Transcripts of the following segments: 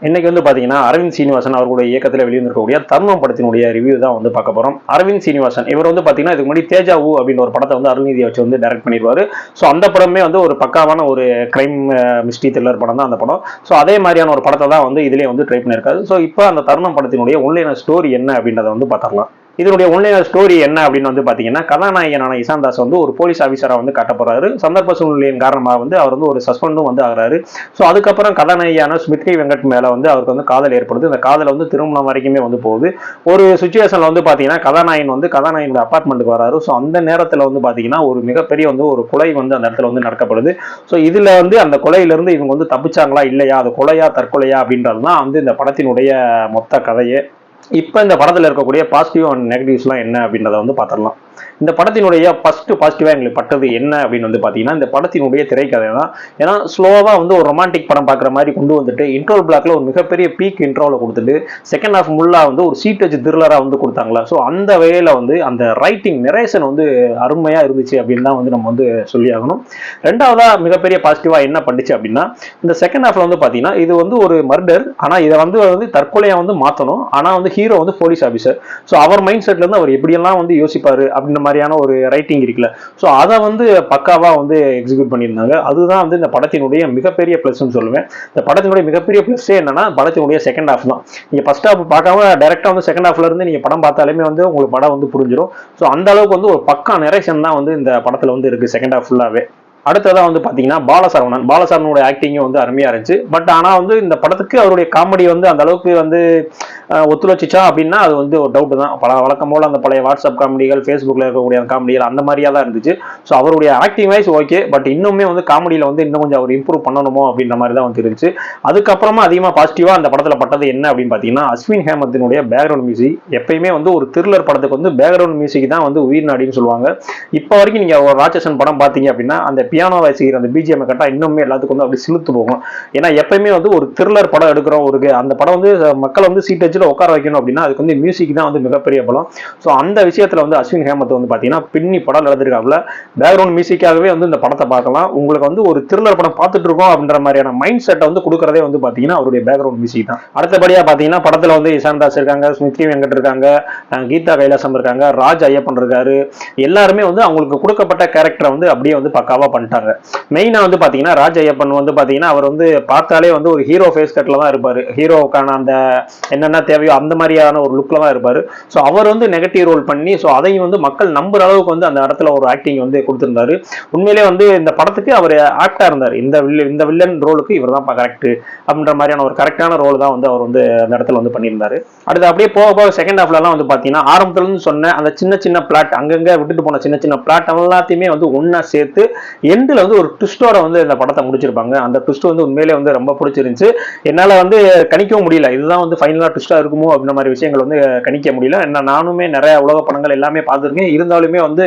இன்னைக்கு வந்து பாத்தீங்கன்னா அரவிந்த் சீனிவாசன் அவர்களுடைய இயக்கத்தில் வெளிவந்திருக்கக்கூடிய தர்மம் படத்தினுடைய ரிவ்யூ தான் வந்து பார்க்க போறோம். அரவிந்த் சீனிவாசன் இவர் வந்து பாத்தீங்கன்னா இதுக்கு முன்னாடி தேஜாவு அப்படின்ற ஒரு படத்தை வந்து அருள்நிதியை வச்சு வந்து டைரக்ட் பண்ணிடுவாரு. ஸோ அந்த படமே வந்து ஒரு பக்காவான ஒரு கிரைம் மிஸ்ட்ரி த்ரில்லர் படம் தான் அந்த படம். ஸோ அதே மாதிரியான ஒரு படத்தை தான் வந்து இதுலேயே வந்து ட்ரை பண்ணியிருக்காரு. ஸோ இப்போ அந்த தர்மம் படத்தினுடைய ஒன்லைன் ஸ்டோரி என்ன அப்படின்றத வந்து பார்த்துடலாம். இதனுடைய ஒன்லைன் ஸ்டோரி என்ன அப்படின்னு வந்து பாத்தீங்கன்னா, கதாநாயகனான இசான் தாஸ் வந்து ஒரு போலீஸ் ஆஃபீஸரா வந்து காட்ட போறாரு. சந்தர்ப்ப சூழ்நிலையின் காரணமாக வந்து அவர் வந்து ஒரு சஸ்பெண்டும் வந்து ஆகிறாரு. ஸோ அதுக்கப்புறம் கதாநாயகியான ஸ்மிருதி வெங்கட் மேல வந்து அவருக்கு வந்து காதல் ஏற்படுது. இந்த காதல் வந்து திருமணம் வரைக்குமே வந்து போகுது. ஒரு சுச்சுவேஷன்ல வந்து பாத்தீங்கன்னா கதாநாயகனோட அபார்ட்மெண்ட்டுக்கு வராரு. ஸோ அந்த நேரத்துல வந்து பாத்தீங்கன்னா ஒரு மிகப்பெரிய வந்து ஒரு கொலை வந்து அந்த இடத்துல வந்து நடக்கப்படுது. ஸோ இதுல வந்து அந்த கொலையிலிருந்து இவங்க வந்து தப்பிச்சாங்களா இல்லையா, அது கொலையா தற்கொலையா அப்படின்றதுதான் வந்து இந்த படத்தினுடைய மொத்த கதையே. இப்ப இந்த படத்துல இருக்கக்கூடிய பாசிட்டிவ் அண்ட் நெகட்டிவ்ஸ்லாம் என்ன அப்படின்றத வந்து பாத்திரலாம். இந்த படத்தினுடைய ஃபர்ஸ்ட் பாசிட்டிவா எங்களுக்கு பட்டது என்ன அப்படின்னு வந்து பாத்தீங்கன்னா, இந்த படத்தினுடைய திரைக்கதை தான். ஏன்னா ஸ்லோவா வந்து ஒரு ரொமான்டிக் படம் பாக்குற மாதிரி கொண்டு வந்துட்டு இன்ட்ரோல் பிளாக்ல ஒரு மிகப்பெரிய பீக் இன்ட்ரோல கொடுத்துட்டு செகண்ட் ஹாஃப் முல்லா வந்து ஒரு சீட்டேஜ் த்ரில்லரா வந்து கொடுத்தாங்களா. ஸோ அந்த வகையில வந்து அந்த ரைட்டிங் நெரேஷன் வந்து அருமையா இருந்துச்சு அப்படின்னு தான் வந்து நம்ம வந்து சொல்லி ஆகணும். ரெண்டாவதா மிகப்பெரிய பாசிட்டிவா என்ன பண்ணுச்சு அப்படின்னா, இந்த செகண்ட் ஹாஃப்ல வந்து பாத்தீங்கன்னா இது வந்து ஒரு மர்டர், ஆனா இதை வந்து தற்கொலையா வந்து மாத்தணும். ஆனா வந்து ஹீரோ வந்து போலீஸ் ஆஃபீஸர். ஸோ அவர் மைண்ட் செட்ல இருந்து அவர் எப்படியெல்லாம் வந்து யோசிப்பாரு அப்படின்ற மாதிரியான ஒரு ரைட்டிங் இருக்குல்ல. ஸோ அதை வந்து பக்காவா வந்து எக்ஸிக்யூட் பண்ணியிருந்தாங்க. அதுதான் வந்து இந்த படத்தினுடைய மிகப்பெரிய பிளஸ்ன்னு சொல்லுவேன். இந்த படத்தினுடைய மிகப்பெரிய பிளஸ் என்னன்னா படத்தினுடைய செகண்ட் ஹாஃப் தான். நீங்க ஃபர்ஸ்ட் ஹாஃப் பார்க்காம டைரக்டா வந்து செகண்ட் ஹாஃப்ல இருந்து நீங்க படம் பார்த்தாலுமே வந்து உங்களுக்கு படம் வந்து புரிஞ்சிடும். ஸோ அந்த அளவுக்கு வந்து ஒரு பக்கா நரேஷன் தான் வந்து இந்த படத்துல வந்து இருக்கு செகண்ட் ஹாஃப் ஃபுல்லாவே. அடுத்ததான் வந்து பாத்தீங்கன்னா பாலசரவணனுடைய ஆக்டிங்கும் வந்து அருமையா இருந்துச்சு. பட் ஆனா வந்து இந்த படத்துக்கு அவருடைய காமெடி வந்து அந்த அளவுக்கு வந்து ஒத்துழைச்சிச்சா அப்படின்னா அது வந்து ஒரு டவுட் தான். வழக்கம் போல அந்த பழைய வாட்ஸ்அப் காமெடிகள், ஃபேஸ்புக்ல இருக்கக்கூடிய காமெடிகள் அந்த மாதிரியா தான் இருந்துச்சு. ஸோ அவருடைய ஆக்டிங் வைஸ் ஓகே, பட் இன்னுமே வந்து காமெடியில வந்து இன்னும் கொஞ்சம் அவர் இம்ப்ரூவ் பண்ணணுமோ அப்படின்ற மாதிரி தான் வந்து இருந்துச்சு. அதுக்கப்புறமா அதிகமா பாசிட்டிவா அந்த படத்துல பட்டது என்ன அப்படின்னு பாத்தீங்கன்னா, அஸ்வின் ஹேமத்தினுடைய பேக்ரவுண்ட் மியூசிக். எப்பயுமே வந்து ஒரு த்ரில்லர் படத்துக்கு வந்து பேக்ரவுண்ட் மியூசிக் தான் வந்து உயிர் நாடின்னு சொல்லுவாங்க. இப்போ வரைக்கும் நீங்க ஒரு ராட்சசன் படம் பாத்தீங்க அப்படின்னா அந்த பியானோ வாசிக்கிற அந்த பிஜிஎம் கட்டா இன்னுமே எல்லாத்துக்கும் வந்து அப்படி சிலுத்து போகும். ஏன்னா எப்பயுமே வந்து ஒரு த்ரில்லர் படம் எடுக்கிறோம், ஒரு அந்த படம் வந்து மக்களை வந்து சீட் உட்கார வைக்கணும் அப்படின்னா அதுக்கு வந்து மியூசிக் தான் வந்து மிகப்பெரிய பலம். ஸோ அந்த விஷயத்துல வந்து அஸ்வின் ஹேமத் வந்து பாத்தீங்கன்னா பின்னி படம் நடந்திருக்காப்புல. பேக்ரவுண்ட் மியூசிக்காகவே வந்து இந்த படத்தை பார்க்கலாம். உங்களுக்கு வந்து ஒரு த்ரில்லர் படம் பார்த்துட்டு இருக்கோம் அப்படின்ற மாதிரியான மைண்ட் செட்டை வந்து கொடுக்கறதே வந்து பாத்தீங்கன்னா அவருடைய பேக்ரவுண்ட் மியூசிக் தான். அடுத்தபடியா பாத்தீங்கன்னா படத்துல வந்து இசான் தாஸ் இருக்காங்க, ஸ்மிருதி வெங்கட் இருக்காங்க, கீதா கைலாசம் இருக்காங்க, ராஜ் ஐயப்பன் இருக்காரு. எல்லாருமே வந்து அவங்களுக்கு கொடுக்கப்பட்ட கேரக்டரை வந்து அப்படியே வந்து பக்காவா பண்ணிட்டாங்க. மெயினா வந்து பாத்தீங்கன்னா ராஜ் ஐயப்பன் வந்து பாத்தீங்கன்னா அவர் வந்து பார்த்தாலே வந்து ஒரு ஹீரோ ஃபேஸ் கட்ல தான் இருப்பாரு. ஹீரோவுக்கான அந்த என்னென்ன தேவையோ அந்த மாதிரியான ஒரு லுக்ல தான் இருப்பாரு. ஸோ அவர் வந்து நெகட்டிவ் ரோல் பண்ணி ஸோ அதையும் வந்து மக்கள் நம்புற அளவுக்கு வந்து அந்த இடத்துல ஒரு ஆக்டிங் வந்து கொடுத்திருந்தாரு. உண்மையிலே வந்து இந்த படத்துக்கு அவர் ஆக்டா இருந்தார். இந்த வில்லன் ரோலுக்கு இவர் தான் கரெக்ட் அப்படின்ற மாதிரியான ஒரு கரெக்டான ரோல் தான் வந்து அவர் வந்து அந்த இடத்துல வந்து பண்ணியிருந்தாரு. அடுத்து அப்படியே போக போக செகண்ட் ஹாஃப்ல எல்லாம் வந்து பாத்தீங்கன்னா ஆரம்பத்துல இருந்து சொன்ன அந்த சின்ன சின்ன பிளாட் அங்கங்க விட்டுட்டு போன சின்ன சின்ன பிளாட் எல்லாத்தையுமே வந்து ஒன்னா சேர்த்து எண்ட்ல வந்து ஒரு ட்விஸ்டோட வந்து இந்த படத்தை முடிச்சிருப்பாங்க. அந்த ட்விஸ்ட் வந்து உண்மையிலே வந்து ரொம்ப பிடிச்சிருந்துச்சு. என்னால வந்து கணிக்கவும் முடியல இதுதான் வந்து ஃபைனலா ட்விஸ்டா இருக்குமோ அப்படின்ற மாதிரி விஷயங்கள் வந்து கணிக்க முடியல. என்ன நானுமே நிறைய உலக படங்கள் எல்லாமே பார்த்துருக்கேன். இருந்தாலுமே வந்து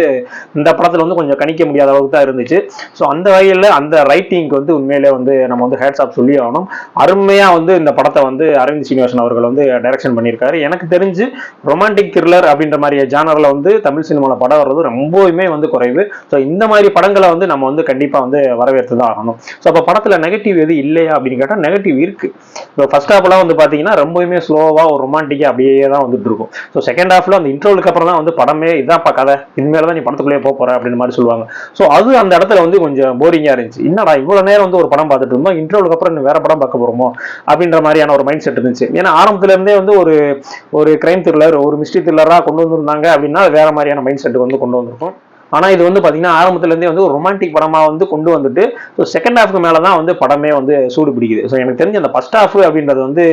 இந்த படத்துல வந்து கொஞ்சம் கணிக்க முடியாத அளவுக்கு தான் இருந்துச்சு. ஸோ அந்த வகையில் அந்த ரைட்டிங்க்கு வந்து உண்மையிலே வந்து நம்ம வந்து ஹேட்ஸ் ஆஃப் சொல்லி ஆகணும். அருமையா வந்து இந்த படத்தை வந்து அரவிந்த் சீனிவாசன் அவர்கள் வந்து டைரக்ஷன் பண்ணியிருக்காரு. எனக்கு தெரிஞ்சு ரொமான்டிக் த்ரில்லர் அப்படின்ற மாதிரி ஜானர்ல வந்து தமிழ் சினிமாவில் படம் வர்றது ரொம்பவுமே வந்து குறைவு. ஸோ இந்த மாதிரி படங்களை வந்து நம்ம வந்து கண்டிப்பா வந்து வரவேற்று தான் ஆகணும். ஸோ அப்போ படத்துல நெகட்டிவ் எது இல்லையா அப்படின்னு கேட்டால் நெகட்டிவ் இருக்கு. ஃபர்ஸ்ட் ஹாஃப்லாம் வந்து பாத்தீங்கன்னா ரொம்பவுமே ஸ்லோவா ஒரு ரொமான்டிக்கா அப்படியே தான் வந்துட்டு இருக்கும். ஸோ செகண்ட் ஹாஃப்ல அந்த இன்ட்ரோலுக்கு அப்புறம் தான் வந்து படமே இதான் கதை, இனிமேல தான் நீ படத்துக்குள்ளேயே போற அப்படின்னு மாதிரி சொல்லுவாங்க. ஸோ அது அந்த இடத்துல வந்து கொஞ்சம் போரிங்கா இருந்துச்சு. என்னடா இவ்வளவு நேரம் வந்து ஒரு படம் பார்த்துட்டு இருந்தோம், இன்ட்ரோலுக்கு அப்புறம் வேற படம் பார்க்க போறோமோ அப்படின்ற மாதிரியான ஒரு மைண்ட் செட் இருந்துச்சு. ஏன்னா ஆரம்பத்துல இருந்தே வந்து ஒரு கிரைம் த்ரில்லர், ஒரு மிஸ்ட்ரி த்ரில்லரா கொண்டு வந்திருந்தாங்க அப்படின்னா வேற மாதிரியான மைண்ட் செட் வந்து கொண்டு வந்திருக்கும். ஆனா இது வந்து பாத்தீங்கன்னா ஆரம்பத்துல இருந்தே வந்து ஒரு ரொமான்டிக் படமா வந்து கொண்டு வந்துட்டு செகண்ட் ஹாஃப்க்கு மேலதான் வந்து படமே வந்து சூடு பிடிக்குது. ஸோ எனக்கு தெரிஞ்ச அந்த ஃபர்ஸ்ட் ஹாஃப் அப்படின்றது வந்து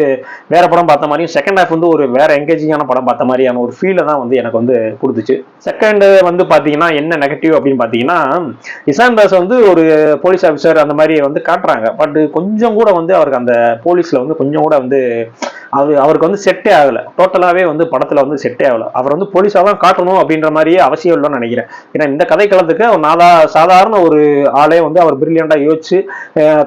வேற படம் பார்த்த மாதிரியும் செகண்ட் ஹாஃப் வந்து ஒரு வேற என்கேஜிங்கான படம் பார்த்த மாதிரியான ஒரு ஃபீலை தான் வந்து எனக்கு வந்து கொடுத்துச்சு. செகண்ட் வந்து பாத்தீங்கன்னா என்ன நெகட்டிவ் அப்படின்னு பாத்தீங்கன்னா, இசான் தாஸ் வந்து ஒரு போலீஸ் ஆஃபீஸர் அந்த மாதிரி வந்து காட்டுறாங்க. பட் கொஞ்சம் கூட வந்து அவருக்கு அந்த போலீஸ்ல வந்து கொஞ்சம் கூட வந்து அவருக்கு வந்து செட்டே ஆகல. டோட்டலாவே வந்து படத்துல வந்து செட்டே ஆகல. அவர் வந்து போலீஸா தான் காட்டணும் அப்படின்ற மாதிரியே அவசியம் இல்லைன்னு நினைக்கிறேன். ஏன்னா இந்த கதைக்களத்துக்கு சாதாரண ஒரு ஆளே வந்து அவர் பிரில்லியண்டா யோசிச்சு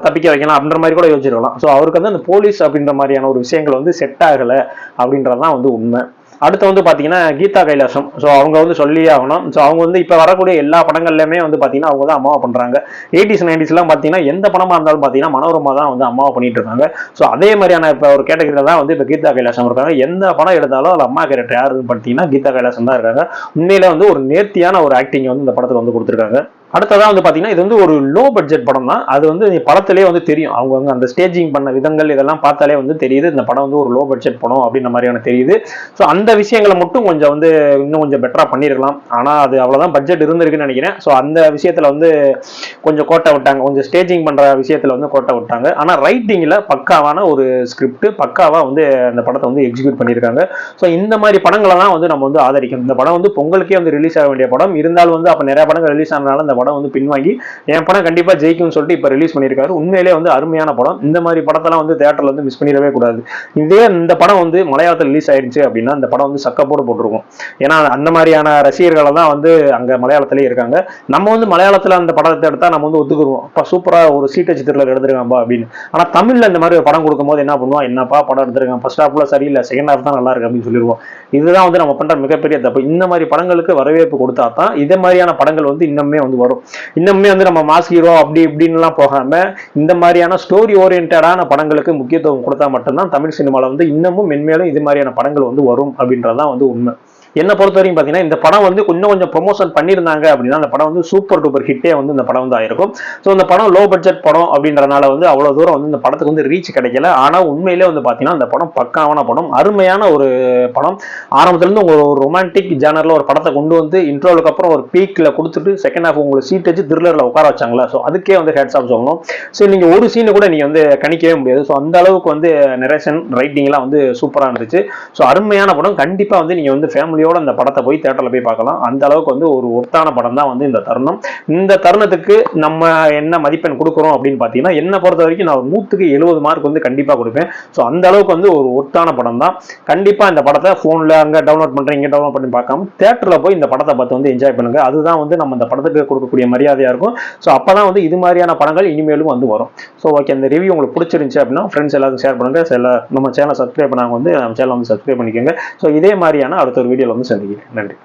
தப்பிக்க வைக்கலாம் அப்படின்ற மாதிரி கூட யோசிச்சிருக்கலாம். ஸோ அவருக்கு வந்து அந்த போலீஸ் அப்படின்ற மாதிரியான ஒரு விஷயங்கள் வந்து செட் ஆகல அப்படின்றதான் வந்து உண்மை. அடுத்து வந்து பாத்தீங்கன்னா கீதா கைலாசம். ஸோ அவங்க வந்து சொல்லியே ஆகணும். ஸோ அவங்க வந்து இப்ப வரக்கூடிய எல்லா படங்கள்லயுமே வந்து பாத்தீங்கன்னா அவங்க தான் அம்மாவை பண்றாங்க. 80s 90s எல்லாம் பாத்தீங்கன்னா எந்த படமா இருந்தாலும் பாத்தீங்கன்னா மனோரமா தான் வந்து அம்மாவை பண்ணிட்டு இருக்காங்க. ஸோ அதே மாதிரியான இப்ப ஒரு கேட்டகரியில தான் வந்து இப்ப கீதா கைலாசம் இருக்காங்க. எந்த படம் எடுத்தாலும் அது அம்மா கேரக்டர் யாருன்னு பாத்தீங்கன்னா கீதா கைலாசம் தான் இருக்காங்க. உண்மையில வந்து ஒரு நேர்த்தியான ஒரு ஆக்டிங் வந்து இந்த படத்துல வந்து கொடுத்திருக்காங்க. அடுத்ததான் வந்து பாத்தீங்கன்னா இது வந்து ஒரு லோ பட்ஜெட் படம் தான். அது வந்து படத்திலே வந்து தெரியும். அவங்க அந்த ஸ்டேஜிங் பண்ண விதங்கள் இதெல்லாம் பார்த்தாலே வந்து தெரியுது இந்த படம் வந்து ஒரு லோ பட்ஜெட் படம் அப்படின்ற மாதிரியான தெரியுது. ஸோ அந்த விஷயங்களை மட்டும் கொஞ்சம் வந்து இன்னும் கொஞ்சம் பெட்டரா பண்ணிருக்கலாம். ஆனா அது அவ்வளவுதான் பட்ஜெட் இருந்திருக்குன்னு நினைக்கிறேன். ஸோ அந்த விஷயத்துல வந்து கொஞ்சம் கோட்டை விட்டாங்க. கொஞ்சம் ஸ்டேஜிங் பண்ற விஷயத்துல வந்து கோட்டை விட்டாங்க. ஆனா ரைட்டிங்ல பக்காவான ஒரு ஸ்கிரிப்ட் பக்காவா வந்து அந்த படத்தை வந்து எக்ஸிக்யூட் பண்ணியிருக்காங்க. ஸோ இந்த மாதிரி படங்களை தான் வந்து நம்ம வந்து ஆதரிக்கணும். இந்த படம் வந்து பொங்கலுக்கே வந்து ரிலீஸ் ஆக வேண்டிய படம் இருந்தாலும் வந்து அப்ப நிறைய படங்கள் ரிலீஸ் ஆனதுனால இந்த படம் வந்து பின்வாங்கி என் படம் கண்டிப்பா ஜெயிக்கும்னு சொல்லிட்டு இப்ப ரிலீஸ் பண்ணியிருக்காரு. உண்மையிலே வந்து அருமையான படம். இந்த மாதிரி படத்தெல்லாம் வந்து தியேட்டர்ல வந்து மிஸ் பண்ணிடவே கூடாது. இதே இந்த படம் வந்து மலையாளத்தில் ரிலீஸ் ஆயிருச்சு அப்படின்னா இந்த படம் வந்து சக்கப்போடு போட்டிருக்கும். ஏன்னா அந்த மாதிரியான ரசிகர்கள் தான் வந்து அங்க மலையாளத்திலே இருக்காங்க. நம்ம வந்து மலையாளத்துல அந்த படத்தை எடுத்தா நம்ம வந்து ஒத்துக்குருவோம். அப்ப சூப்பரா ஒரு சீட்டச்சு த்ரில்லர் எடுத்துருக்காம்பா அப்படின்னு. ஆனா தமிழ்ல இந்த மாதிரி ஒரு படம் கொடுக்கும்போது என்ன பண்ணுவோம், என்னப்பா படம் எடுத்துருக்காங்க, ஃபர்ஸ்ட் ஹாஃப்ல சரியில்லை, செகண்ட் ஹாஃப் தான் நல்லா இருக்கு அப்படின்னு சொல்லிடுவோம். இதுதான் வந்து நம்ம பண்ற மிகப்பெரிய தப்பு. இந்த மாதிரி படங்களுக்கு வரவேற்பு கொடுத்தா தான் இதே மாதிரியான படங்கள் வந்து இன்னுமே வந்து வரும். இன்னுமே வந்து நம்ம மாஸ் ஹீரோ அப்படி இப்படின்னு எல்லாம் போகாம இந்த மாதிரியான ஸ்டோரி ஓரியன்டான படங்களுக்கு முக்கியத்துவம் கொடுத்தா மட்டும்தான் தமிழ் சினிமால வந்து இன்னமும் மென்மேலும் இது மாதிரியான படங்கள் வந்து வரும் அப்படின்றதான் வந்து உண்மை. என்ன பொறுத்த வரைக்கும் பாத்தீங்கன்னா இந்த படம் வந்து கொஞ்சம் ப்ரொமோஷன் பண்ணியிருந்தாங்க அப்படின்னா அந்த படம் வந்து சூப்பர் டூப்பர் ஹிட்டே வந்து இந்த படம் வந்து ஆயிருக்கும். ஸோ இந்த படம் லோ பட்ஜெட் படம் அப்படின்றனால வந்து அவ்வளவு தூரம் வந்து இந்த படத்துக்கு வந்து ரீச் கிடைக்கல. ஆனா உண்மையிலே வந்து பாத்தீங்கன்னா இந்த படம் பக்காவான படம், அருமையான ஒரு படம். ஆரம்பத்துல இருந்து ஒரு ரொமான்டிக் ஜானர்ல ஒரு படத்தை கொண்டு வந்து இன்ட்ரோலுக்கு அப்புறம் ஒரு பீக்ல கொடுத்துட்டு செகண்ட் ஹாஃப் உங்களுக்கு சீட் வச்சு த்ரில்லர்ல உட்கார வச்சாங்களா. ஸோ அதுக்கே வந்து ஹேட்ஸ் ஆஃப் சொல்லணும். ஸோ நீங்க ஒரு சீனை கூட நீங்க வந்து கணிக்கவே முடியாது. ஸோ அந்த அளவுக்கு வந்து நரேஷன் ரைட்டிங் எல்லாம் வந்து சூப்பரா இருந்துச்சு. ஸோ அருமையான படம். கண்டிப்பா வந்து நீங்க வந்து ஃபேமிலியோட அந்த படத்தை போய் தியேட்டர்ல போய் பார்க்கலாம். அந்த அளவுக்கு வந்து ஒரு ஒர்த்தான படம் தான் வந்து இந்த தருணம். இந்த தருணத்துக்கு நம்ம என்ன மதிப்பெண் கொடுக்குறோம் அப்படின்னு பாத்தீங்கன்னா என்ன பொறுத்த வரைக்கும் நான் 100க்கு 70 மார்க் வந்து கண்டிப்பா கொடுப்பேன். ஸோ அந்த அளவுக்கு வந்து ஒரு ஒர்த்தான படம் தான். கண்டிப்பா இந்த படத்தை போன்ல அங்க டவுன்லோட் பண்றேன் இங்க டவுன்லோட் பண்ணி பார்க்காம தியேட்டர்ல போய் இந்த படத்தை பார்த்து வந்து என்ஜாய் பண்ணுங்க. அதுதான் வந்து நம்ம இந்த படத்துக்கு கொடுக்கக்கூடிய மரியாதையா இருக்கும். ஸோ அப்பதான் வந்து இது மாதிரியான படங்கள் இனிமேலும் வந்து வரும். ஸோ ஓகே, இந்த ரிவ்யூ உங்களுக்கு பிடிச்சிருந்துச்சு அப்படின்னா ஃப்ரெண்ட்ஸ் எல்லாரும் ஷேர் பண்ணுங்க. நம்ம சேனல் சப்ஸ்கிரைப் பண்ணாங்க வந்து நம்ம சேனல் வந்து சப்ஸ்கிரைப் பண்ணிக்கோங்க. ஸோ இதே மாதிரியான அடுத்த ஒரு வீடியோல வந்து சந்திக்கிறேன். நன்றி.